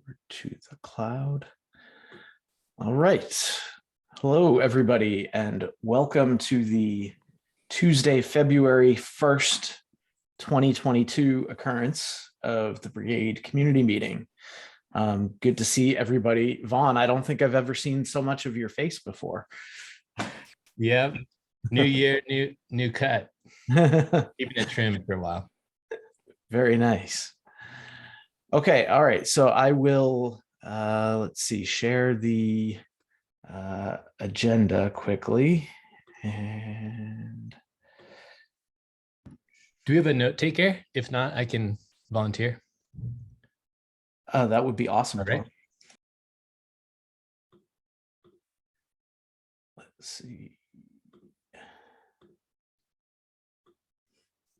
over to the cloud. All right. Hello, everybody, and welcome to the Tuesday, February 1st, 2022 occurrence of the Brigade Community Meeting. Good to see everybody. Vaughn, I don't think I've ever seen so much of your face before. Yep. New year, new cut. Keeping it trimmed for a while. Very nice. Okay, all right. So I will, let's see, share the agenda quickly. And do we have a note taker? If not, I can volunteer. That would be awesome. All right. Let's see.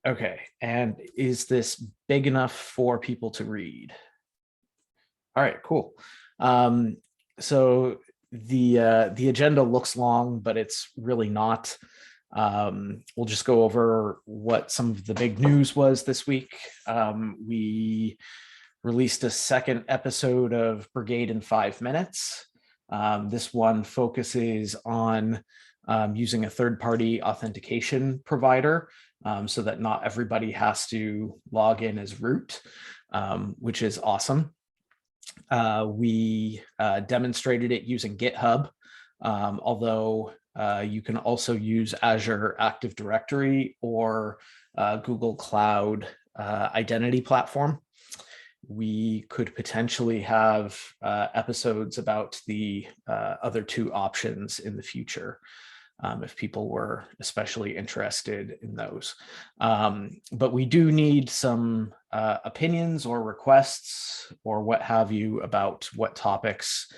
Okay, and is this big enough for people to read? All right, cool. So the agenda looks long, but it's really not. We'll just go over what some of the big news was this week. We released a second episode of Brigade in 5 minutes. This one focuses on using a third-party authentication provider so that not everybody has to log in as root, which is awesome. We demonstrated it using GitHub, although you can also use Azure Active Directory or Google Cloud Identity Platform. We could potentially have episodes about the other two options in the future if people were especially interested in those. But we do need some opinions or requests or what have you about what topics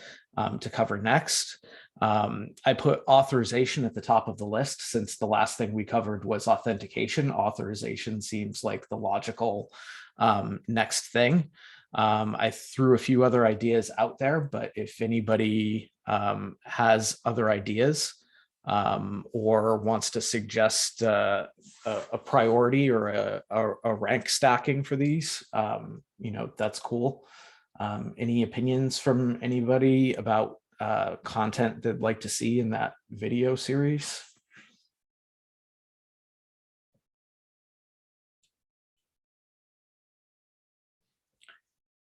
to cover next. I put authorization at the top of the list since the last thing we covered was authentication. Authorization seems like the logical next thing. I threw a few other ideas out there, but if anybody has other ideas or wants to suggest a priority or a rank stacking for these, that's cool. Any opinions from anybody about content they'd like to see in that video series?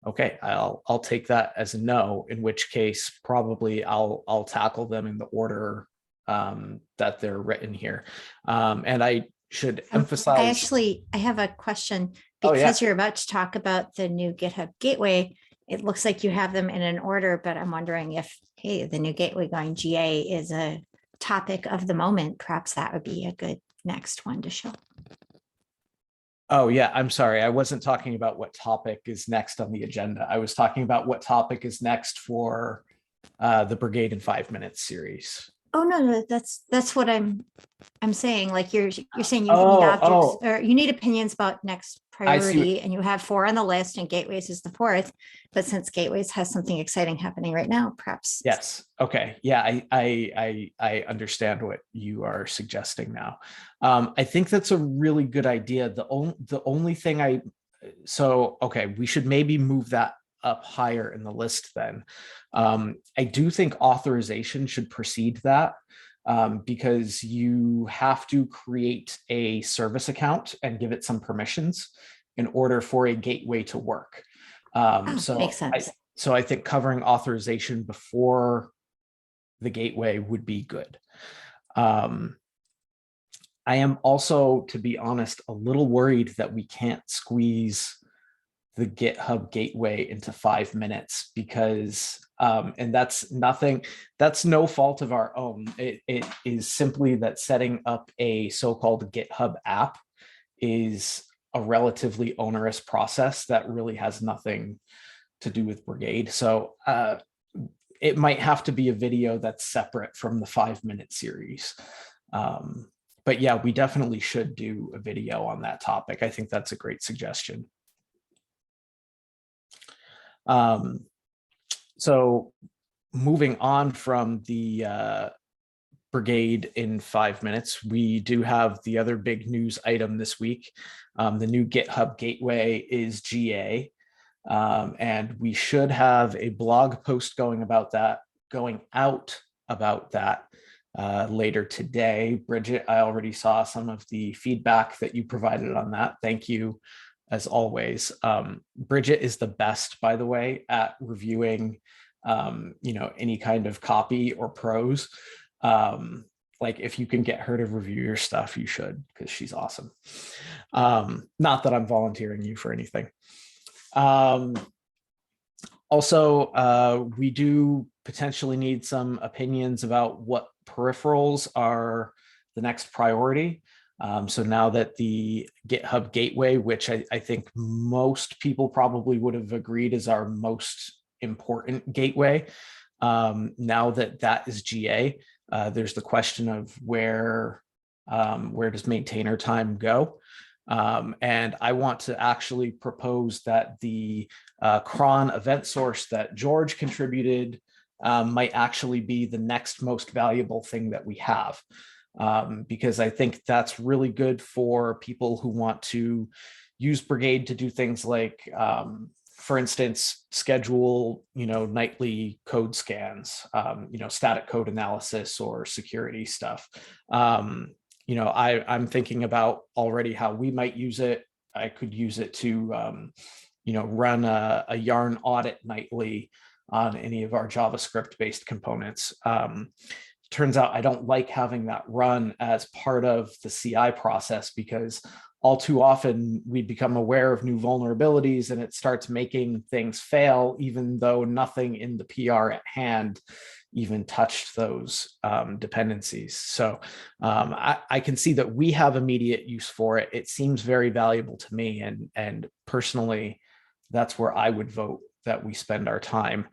Okay, I'll take that as a no, in which case probably I'll tackle them in the order that they're written here. And I should emphasize. I have a question because you're about to talk about the new GitHub Gateway. It looks like you have them in an order, but I'm wondering if, hey, the new gateway going GA is a topic of the moment. Perhaps that would be a good next one to show. Oh, yeah, I'm sorry. I wasn't talking about what topic is next on the agenda. I was talking about what topic is next for the Brigade in 5 minutes series. Oh, no, that's what I'm saying. Like you're saying you need objects or you need opinions about next priority, and you have 4 on the list and gateways is the 4th. But since gateways has something exciting happening right now, perhaps. Yes. Okay. Yeah, I understand what you are suggesting now. I think that's a really good idea. The only thing okay, we should maybe move that up higher in the list then. I do think authorization should precede that because you have to create a service account and give it some permissions in order for a gateway to work. So makes sense. So I think covering authorization before the gateway would be good. I am also, to be honest, a little worried that we can't squeeze the GitHub Gateway into 5 minutes because, and that's no fault of our own. It is simply that setting up a so-called GitHub app is a relatively onerous process that really has nothing to do with Brigade. So it might have to be a video that's separate from the 5 minute series. But yeah, we definitely should do a video on that topic. I think that's a great suggestion. So moving on from the Brigade in 5 minutes, we do have the other big news item this week. The new GitHub Gateway is GA. And we should have a blog post going out about that later today. Bridget, I already saw some of the feedback that you provided on that. Thank you, as always. Bridget is the best, by the way, at reviewing, any kind of copy or prose. Like if you can get her to review your stuff, you should, because she's awesome. Not that I'm volunteering you for anything. Also, we do potentially need some opinions about what peripherals are the next priority. So now that the GitHub Gateway, which I think most people probably would have agreed is our most important gateway, now that that is GA, there's the question of where does maintainer time go? And I want to actually propose that the cron event source that George contributed might actually be the next most valuable thing that we have, because I think that's really good for people who want to use Brigade to do things like, for instance, schedule, nightly code scans, static code analysis or security stuff. I'm thinking about already how we might use it. I could use it to, run a yarn audit nightly on any of our JavaScript-based components. Turns out I don't like having that run as part of the CI process, because all too often we become aware of new vulnerabilities and it starts making things fail, even though nothing in the PR at hand even touched those dependencies. So I can see that we have immediate use for it. It seems very valuable to me, and personally, that's where I would vote that we spend our time.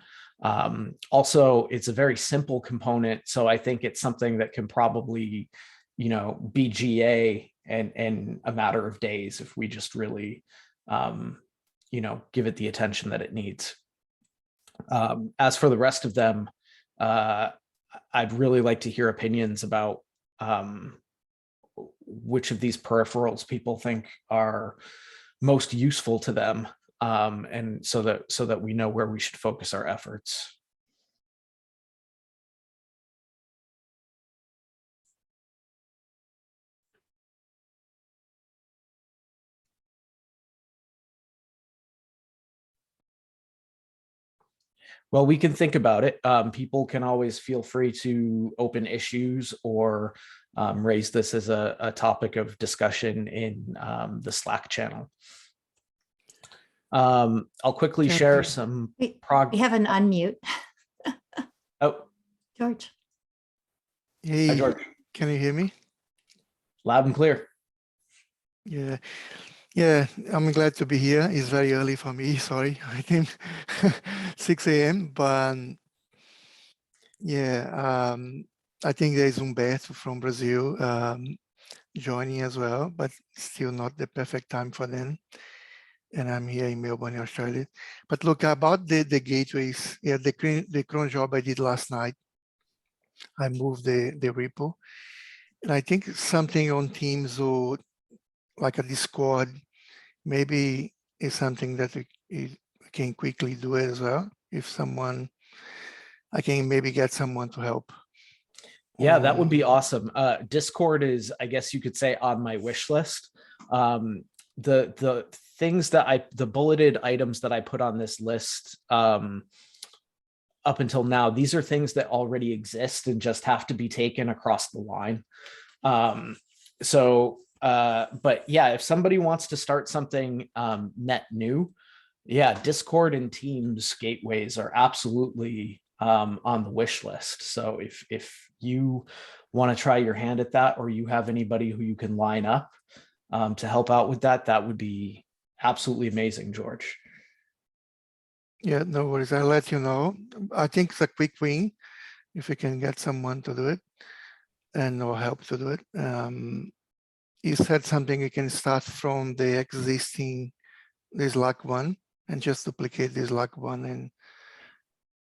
Also, it's a very simple component, so I think it's something that can probably, be GA in a matter of days if we just really, give it the attention that it needs. As for the rest of them, I'd really like to hear opinions about which of these peripherals people think are most useful to them, and so that we know where we should focus our efforts. Well, we can think about it. People can always feel free to open issues or raise this as a topic of discussion in the Slack channel. I'll quickly share some We have an unmute. Oh, George. Hey, hi, George. can you hear me? Loud and clear. Yeah, I'm glad to be here. It's very early for me, sorry. I think 6 a.m. But yeah, I think there's Humberto from Brazil joining as well, but still not the perfect time for them. And I'm here in Melbourne, Australia. But look, about the gateways, yeah, the cron job I did last night, I moved the repo. And I think something on Teams or like a Discord maybe is something that we can quickly do it as well. If someone, I can maybe get someone to help. Yeah, that would be awesome. Discord is, I guess you could say, on my wish list. The things that the bulleted items that I put on this list up until now, these are things that already exist and just have to be taken across the line. But yeah, if somebody wants to start something net new, yeah, Discord and Teams gateways are absolutely on the wish list. So if you want to try your hand at that, or you have anybody who you can line up to help out with that, that would be absolutely amazing, George. Yeah, no worries. I'll let you know. I think it's a quick win if we can get someone to do it and or help to do it. You said something, you can start from the existing, the Slack one, and just duplicate the Slack one. And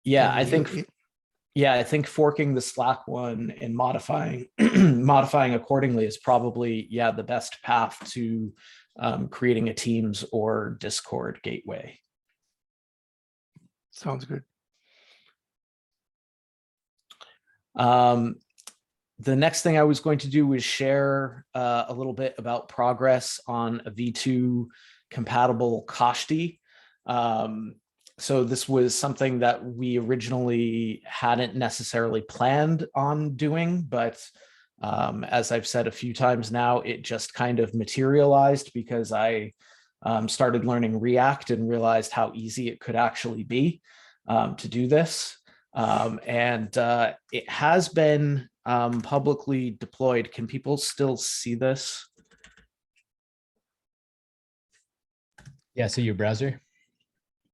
yeah, I think forking the Slack one and modifying modifying accordingly is probably, yeah, the best path to creating a Teams or Discord gateway. Sounds good. The next thing I was going to do was share a little bit about progress on a V2 compatible Kashti. So this was something that we originally hadn't necessarily planned on doing, but as I've said a few times now, it just kind of materialized because I started learning React and realized how easy it could actually be to do this. It has been publicly deployed. Can people still see this? Yeah, so your browser.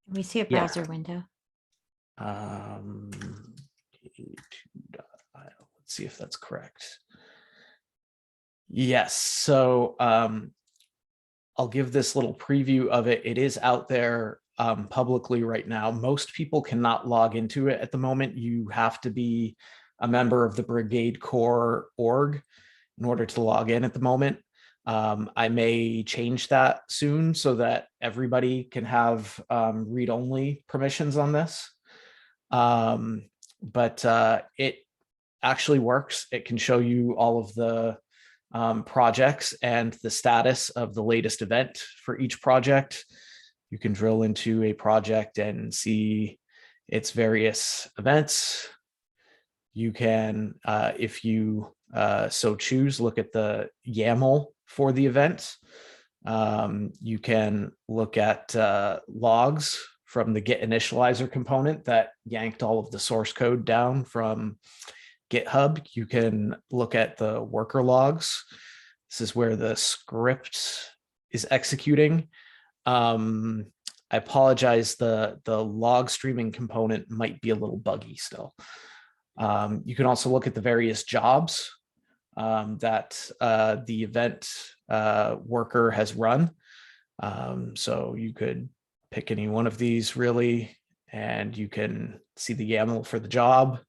We see a Yeah. browser window. Let's see if that's correct. Yes. So I'll give this little preview of it. It is out there publicly right now. Most people cannot log into it at the moment. You have to be a member of the Brigade Core org in order to log in at the moment. I may change that soon so that everybody can have read-only permissions on this. But it actually works. It can show you all of the projects and the status of the latest event for each project. You can drill into a project and see its various events. You can, if you so choose, look at the YAML for the event. You can look at logs from the Git initializer component that yanked all of the source code down from GitHub. You can look at the worker logs. This is where the script is executing. I apologize, the log streaming component might be a little buggy still. You can also look at the various jobs that the event worker has run. So you could pick any one of these really, and you can see the YAML for the job.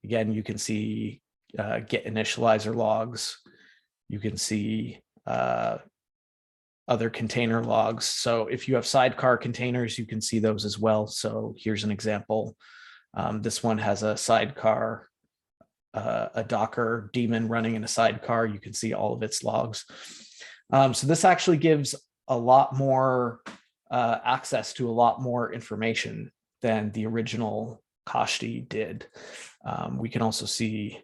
Again, you can see Git initializer logs. You can see other container logs. So if you have sidecar containers, you can see those as well. So here's an example. This one has a sidecar, a Docker daemon running in a sidecar. You can see all of its logs. So this actually gives a lot more access to a lot more information than the original Kashti did. We can also see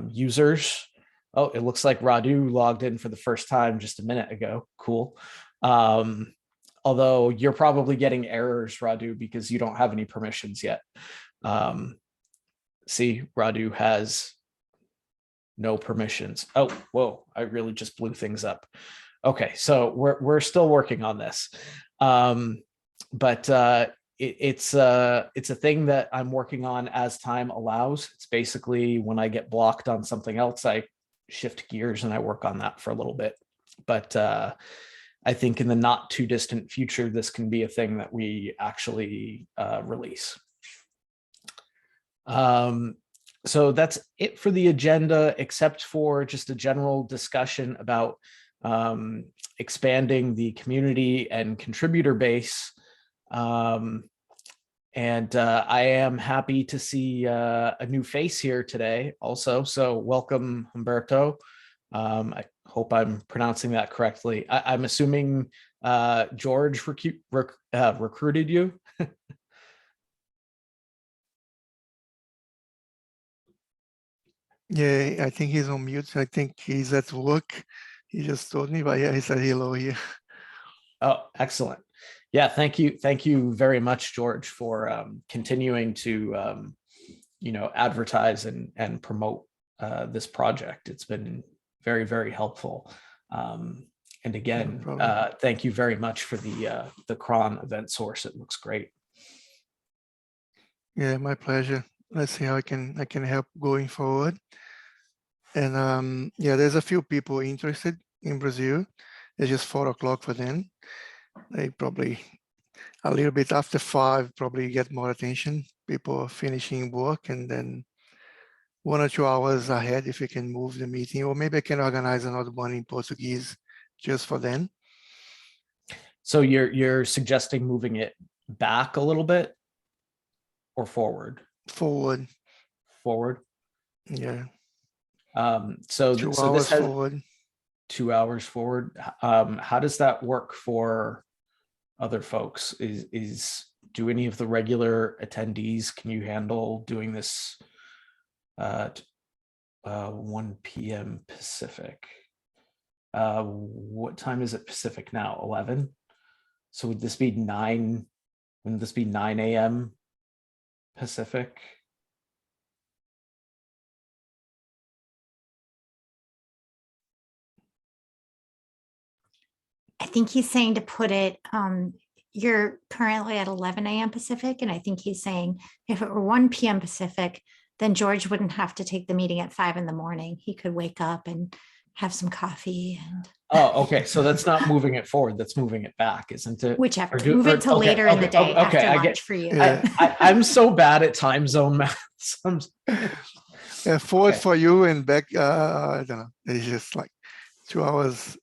users. Oh, it looks like Radu logged in for the first time just a minute ago. Cool. Although you're probably getting errors, Radu, because you don't have any permissions yet. See, Radu has no permissions. Oh, whoa, I really just blew things up. Okay, so we're still working on this. It's a thing that I'm working on as time allows. It's basically when I get blocked on something else, I shift gears and I work on that for a little bit. But I think in the not too distant future, this can be a thing that we actually release. So that's it for the agenda, except for just a general discussion about expanding the community and contributor base. I am happy to see a new face here today also. So welcome, Humberto. I hope I'm pronouncing that correctly. I'm assuming George recruited you. Yeah, I think he's on mute. I think he's at work. He just told me, but yeah, he said hello here. Oh, excellent. Yeah, thank you. Thank you very much, George, for continuing to, advertise and promote this project. It's been very, very helpful. And again, thank you very much for the cron event source. It looks great. Yeah, my pleasure. Let's see how I can help going forward. And yeah, there's a few people interested in Brazil. It's just 4 o'clock for them. They probably a little bit after 5 probably get more attention. People are finishing work, and then 1 or 2 hours ahead if we can move the meeting, or maybe I can organize another one in Portuguese just for them. So you're suggesting moving it back a little bit? or forward? Forward. Forward. Yeah. So 2 so hours this has forward. 2 hours forward. How does that work for other folks? Do any of the regular attendees, can you handle doing this 1 p.m. Pacific? What time is it Pacific now? 11. So would this be 9? Wouldn't this be 9 a.m. Pacific? I think he's saying to put it, you're currently at 11 a.m. Pacific, and I think he's saying if it were 1 p.m. Pacific, then George wouldn't have to take the meeting at 5 in the morning. He could wake up and have some coffee and. Oh, okay. So that's not moving it forward. That's moving it back, isn't it? Whichever. Or Move it to okay, later in the okay, day okay, after I lunch get. for you. Yeah. I'm so bad at time zone math. Forward Okay. for you and back. I don't know. It's just like 2 hours.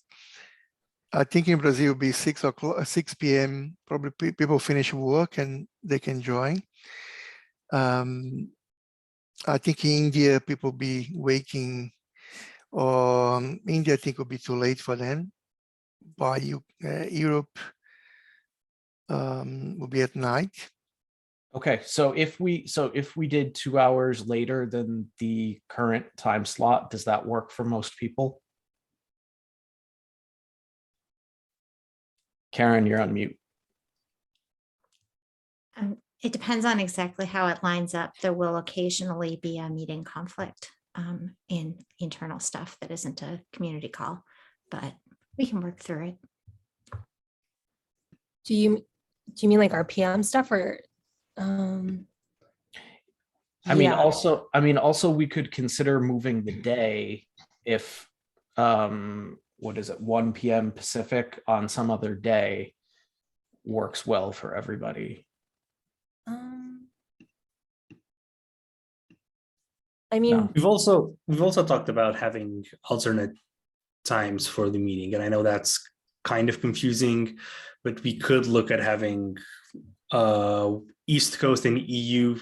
I think in Brazil it'll be 6 p.m. Probably people finish work and they can join. I think in India people be waking, or India I think will be too late for them. By Europe will be at night. Okay, so if we did 2 hours later than the current time slot, does that work for most people? Karen, you're on mute. It depends on exactly how it lines up. There will occasionally be a meeting conflict in internal stuff that isn't a community call, but we can work through it. Do you mean like our PM stuff or? I mean, also we could consider moving the day if what is it, 1 p.m. Pacific on some other day works well for everybody. I mean, No. We've also talked about having alternate times for the meeting, and I know that's kind of confusing, but we could look at having East Coast and EU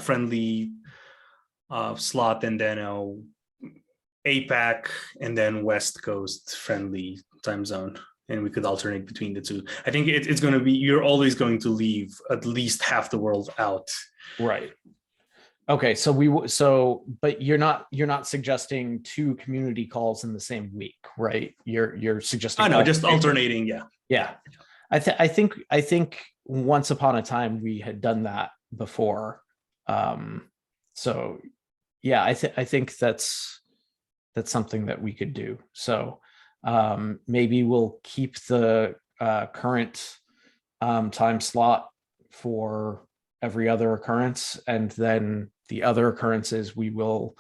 friendly slot, and then APAC and then West Coast friendly time zone, and we could alternate between the two. I think it's going to be, you're always going to leave at least half the world out. Right. Okay, but you're not suggesting 2 community calls in the same week, right? You're suggesting. I know, just alternating. Yeah. Yeah. I think once upon a time we had done that before. So yeah, I think that's something that we could do. So maybe we'll keep the current time slot for every other occurrence, and then the other occurrences we will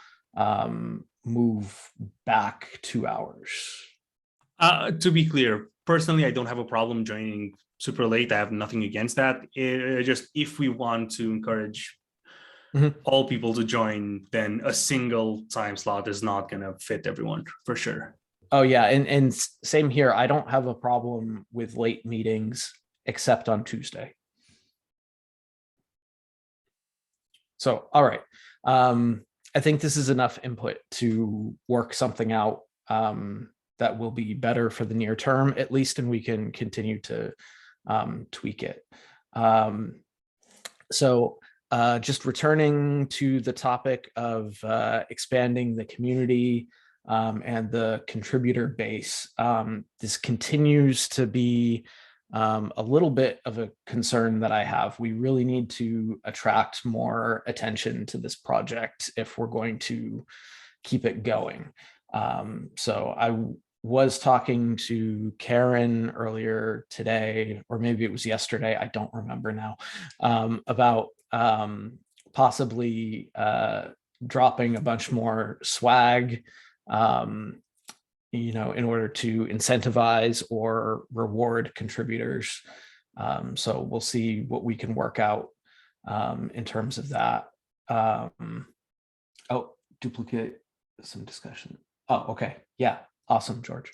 move back 2 hours. To be clear, personally, I don't have a problem joining super late. I have nothing against that. Just if we want to encourage all people to join, then a single time slot is not going to fit everyone for sure. Oh yeah, and same here. I don't have a problem with late meetings except on Tuesday. So, all right. I think this is enough input to work something out that will be better for the near term, at least, and we can continue to tweak it. So just returning to the topic of expanding the community and the contributor base, this continues to be a little bit of a concern that I have. We really need to attract more attention to this project if we're going to keep it going. So I was talking to Karen earlier today, or maybe it was yesterday, I don't remember now, about possibly dropping a bunch more swag, in order to incentivize or reward contributors. So we'll see what we can work out in terms of that. Duplicate some discussion. Oh, okay. Yeah. Awesome, George.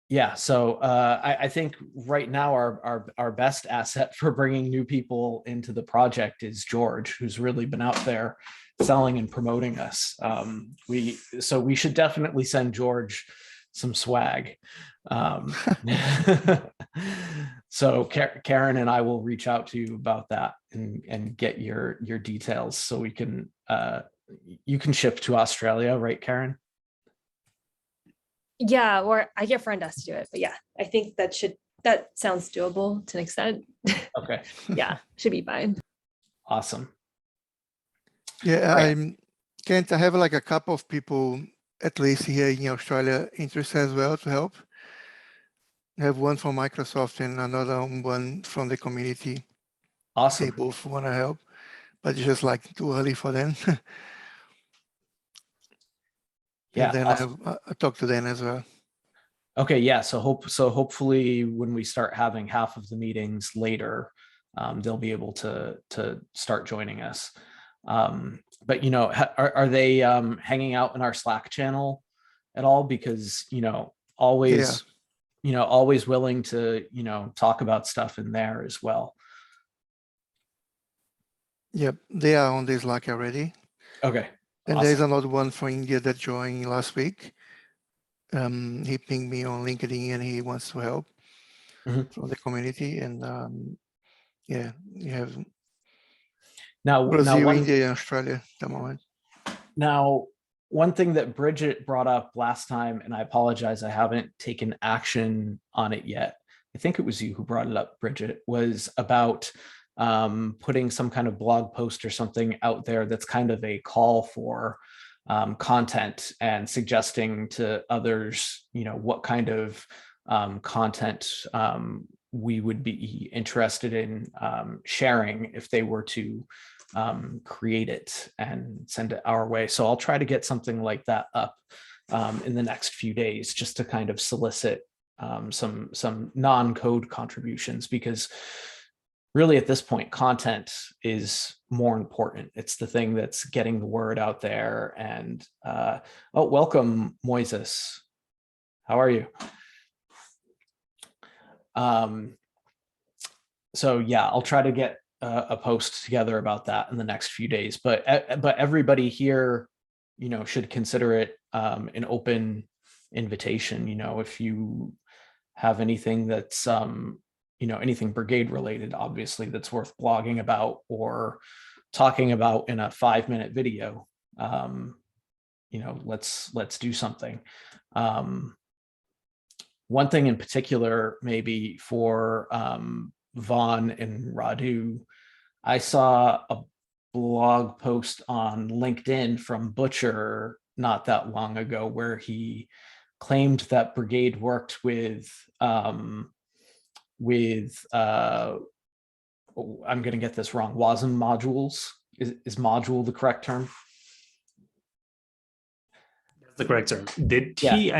Yeah, so I think right now our best asset for bringing new people into the project is George, who's really been out there selling and promoting us. We should definitely send George some swag. So Karen and I will reach out to you about that and get your details so we can you can ship to Australia, right, Karen? Yeah, or I get friend us to do it, but yeah, I think that sounds doable to an extent. Okay. Yeah, should be fine. Awesome. Yeah, Right. Kent, I have like a couple of people, at least here in Australia, interested as well to help. I have one from Microsoft and another one from the community. They Awesome. both want to help, but it's just like too early for them. Yeah. And then Awesome. I talked to them as well. Okay. Yeah. So hopefully when we start having half of the meetings later, they'll be able to start joining us. But are they hanging out in our Slack channel at all? Because always always willing to talk about stuff in there as well. Yep, they are on this Slack already. Okay. And Awesome. there's another one from India that joined last week. He pinged me on LinkedIn and he wants to help from the community. And yeah, you have Brazil, India, and Australia at the moment. Now, one thing that Bridget brought up last time, and I apologize, I haven't taken action on it yet. I think it was you who brought it up, Bridget, was about putting some kind of blog post or something out there that's kind of a call for content and suggesting to others, what kind of content we would be interested in sharing if they were to create it and send it our way. So I'll try to get something like that up in the next few days, just to kind of solicit some non-code contributions, because really at this point, content is more important. It's the thing that's getting the word out there. And welcome, Moises. How are you? So yeah, I'll try to get a post together about that in the next few days. But everybody here, should consider it an open invitation. If you have anything that's anything Brigade related, obviously, that's worth blogging about or talking about in a 5-minute video, let's do something. One thing in particular, maybe for Vaughn and Radu, I saw a blog post on LinkedIn from Butcher not that long ago where he claimed that Brigade worked with I'm going to get this wrong, WASM modules. Is module the correct term? That's the correct term. Did he?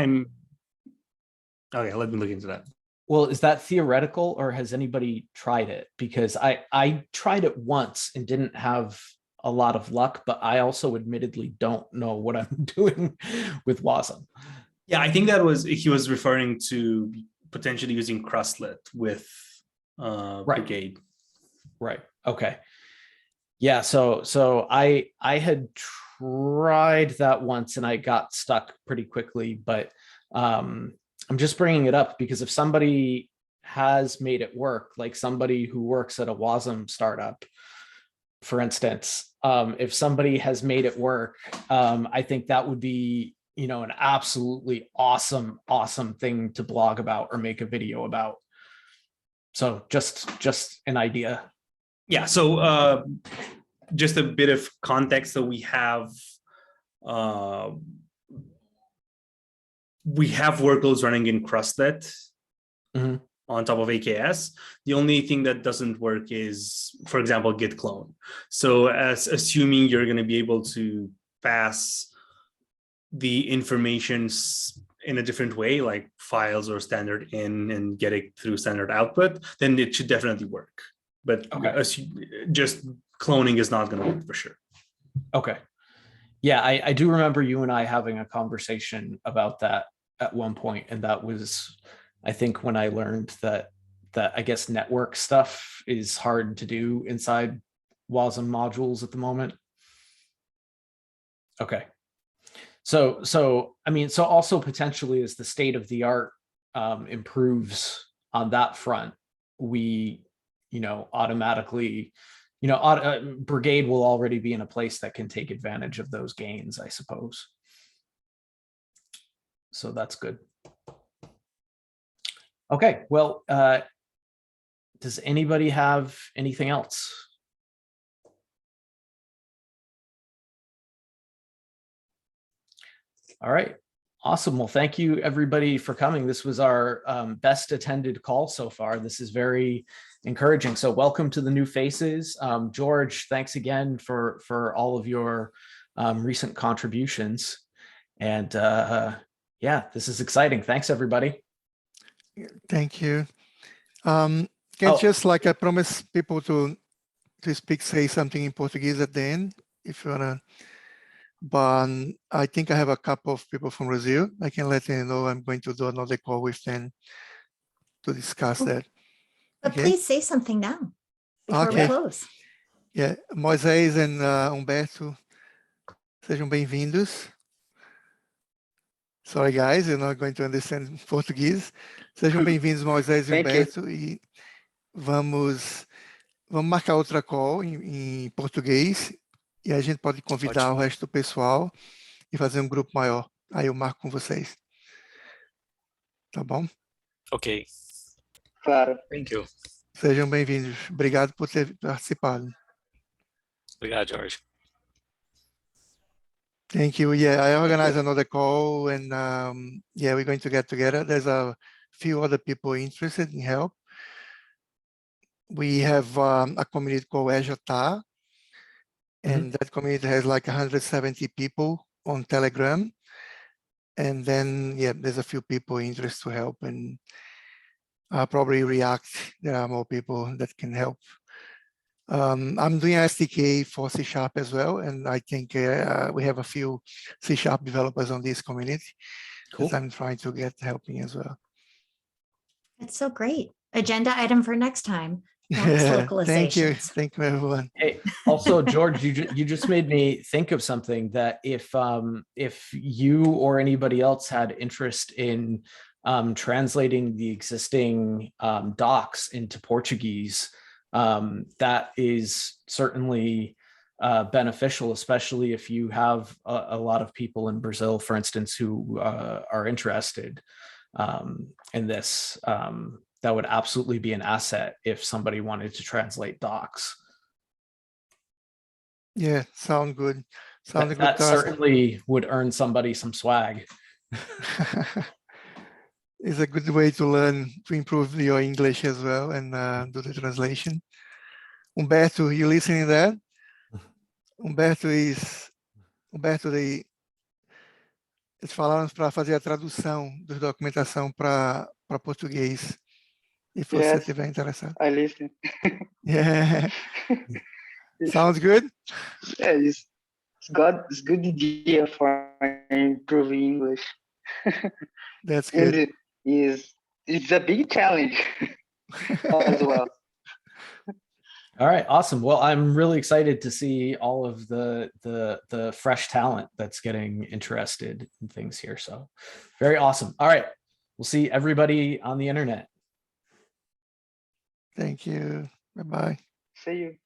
Okay, let me look into that. Well, is that theoretical, or has anybody tried it? Because I tried it once and didn't have a lot of luck, but I also admittedly don't know what I'm doing with WASM. Yeah, I think he was referring to potentially using Crustlet with Brigade. Right. Okay. Yeah. So I had tried that once and I got stuck pretty quickly, but I'm just bringing it up because if somebody has made it work, like somebody who works at a WASM startup, for instance, if somebody has made it work, I think that would be, an absolutely awesome thing to blog about or make a video about. So just an idea. Yeah. So just a bit of context. So we have workloads running in Crustlet on top of AKS. The only thing that doesn't work is, for example, git clone. So assuming you're going to be able to pass the information in a different way, like files or standard in and get it through standard output, then it should definitely work. But just cloning is not going to work for sure. Okay. Yeah, I do remember you and I having a conversation about that at one point, and that was, I think, when I learned that I guess network stuff is hard to do inside WASM modules at the moment. Okay. So I mean, so also potentially as the state of the art improves on that front, we, automatically, Brigade will already be in a place that can take advantage of those gains, I suppose. So that's good. Okay, well, does anybody have anything else? All right, awesome. Well, thank you everybody for coming. This was our best attended call so far. This is very encouraging. So welcome to the new faces. George, thanks again for all of your recent contributions. And yeah, this is exciting. Thanks everybody. Thank you. Just like I promise people to say something in Portuguese at the end, if you wanna. But I think I have a couple of people from Brazil. I can let you know I'm going to do another call with them to discuss that. But Okay? please say something now before we close. Yeah, Moisés and Humberto, sejam bem-vindos. Sorry, guys, you're not going to understand Portuguese. Sejam bem-vindos, Moisés e Humberto. E vamos marcar outra call em português. E a gente pode convidar o resto do pessoal e fazer um grupo maior. Aí eu marco com vocês. Tá bom? Ok. Claro. Thank you. Sejam bem-vindos. Obrigado por ter participado. Obrigado, George. Thank you. Yeah, I organized another call and yeah, we're going to get together. There's a few other people interested in help. We have a community called Azure Tar, and that community has like 170 people on Telegram. And then, yeah, there's a few people interested to help, and probably React. There are more people that can help. I'm doing SDK for C# as well, and I think we have a few C# developers on this community. Cool. That I'm trying to get helping as well. That's so great. Agenda item for next time. Yeah, thank you. Thank you, everyone. Hey, also, George, you just made me think of something that if you or anybody else had interest in translating the existing docs into Portuguese, that is certainly beneficial, especially if you have a lot of people in Brazil, for instance, who are interested in this. That would absolutely be an asset if somebody wanted to translate docs. Yeah, sound good. Sound good. That certainly would earn somebody some swag. It's a good way to learn, to improve your English as well and do the translation. Humberto, you listening there? Humberto, eles falaram para fazer a tradução da documentação para português. If você estiver interessado. I listen. Yeah. Sounds good? Yeah, it's good idea for improving English. That's good. And it's a big challenge as well. All right, awesome. Well, I'm really excited to see all of the fresh talent that's getting interested in things here. So very awesome. All right, we'll see everybody on the internet. Thank you. Bye-bye. See you.